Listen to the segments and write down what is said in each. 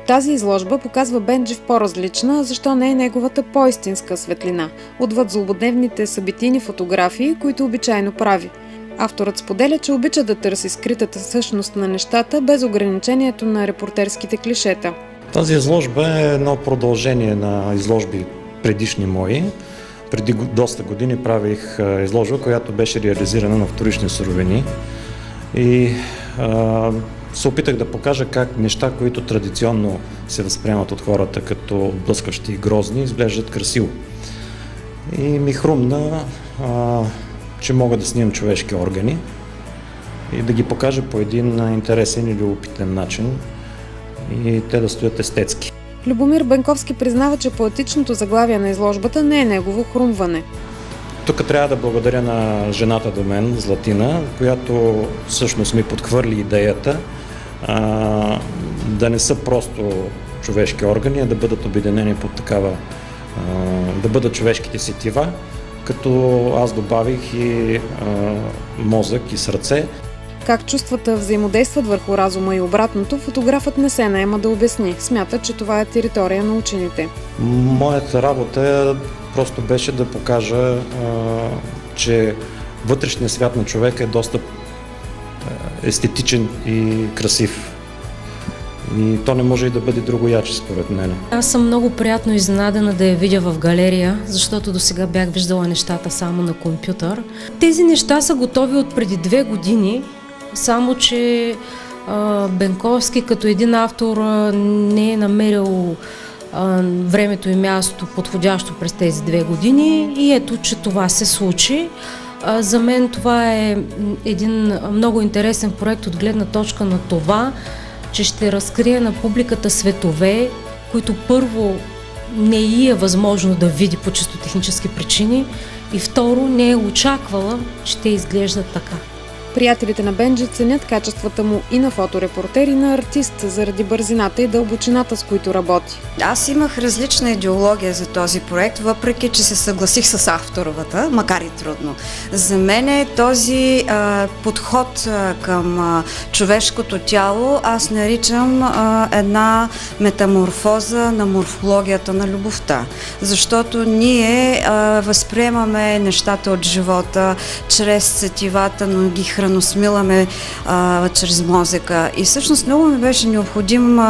Тази изложба показва Бенджи по-различна, защо не е неговата по-истинска светлина, отвъд злободневните събитийни фотографии, които обичайно прави. Авторът споделя, че обича да търси скритата същност на нещата без ограничението на репортерските клишета. Тази изложба е едно продължение на изложби предишни мои. Преди доста години правих изложба, която беше реализирана на вторични суровини и се опитах да покажа как неща, които традиционно се възприемат от хората като блъскащи и грозни, изглеждат красиво. И ми хрумна, че мога да снимам човешки органи и да ги покажа по един интересен и любопитен начин и те да стоят естетски. Любомир Бенковски признава, че поетичното заглавие на изложбата не е негово хрумване. Тук трябва да благодаря на жената до мен, Златина, която всъщност ми подхвърли идеята да не са просто човешки органи, а да бъдат обединени под такава, да бъдат човешките сетива, като аз добавих и мозък и сърце. Как чувствата взаимодействат върху разума и обратното, фотографът не се наема да обясни. Смята, че това е територия на учените. Моята работа просто беше да покажа, че вътрешният свят на човека е доста естетичен и красив. И то не може и да бъде другояче, според мен. Аз съм много приятно изненадана да я видя в галерия, защото досега бях виждала нещата само на компютър. Тези неща са готови от преди 2 години, само че Бенковски като един автор не е намерил времето и мястото подходящо през тези 2 години и ето, че това се случи. За мен това е един много интересен проект от гледна точка на това, че ще разкрие на публиката светове, които първо не ѝ е възможно да види по чисто технически причини и второ не е очаквала, че те изглеждат така. Приятелите на Бенджи ценят качествата му и на фоторепортер, и на артист, заради бързината и дълбочината, с които работи. Аз имах различна идеология за този проект, въпреки че се съгласих с авторовата, макар и трудно. За мен е този подход към човешкото тяло, аз наричам една метаморфоза на морфологията на любовта. Защото ние възприемаме нещата от живота чрез сетивата, но ги храносмиламе чрез мозъка. И всъщност много ми беше необходим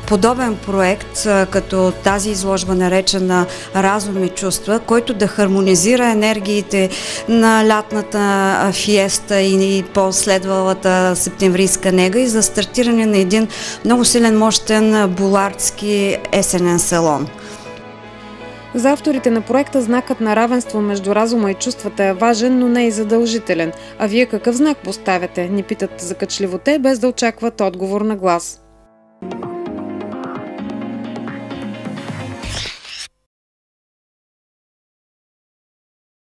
подобен проект, като тази изложба наречена Разум и чувства, който да хармонизира енергиите на лятната фиеста и последвалата септемврийска нега и за стартиране на един много силен, мощен булардски есенен салон. За авторите на проекта знакът на равенство между разума и чувствата е важен, но не и задължителен. А вие какъв знак поставяте? Ни питат закачливо те, без да очакват отговор на глас.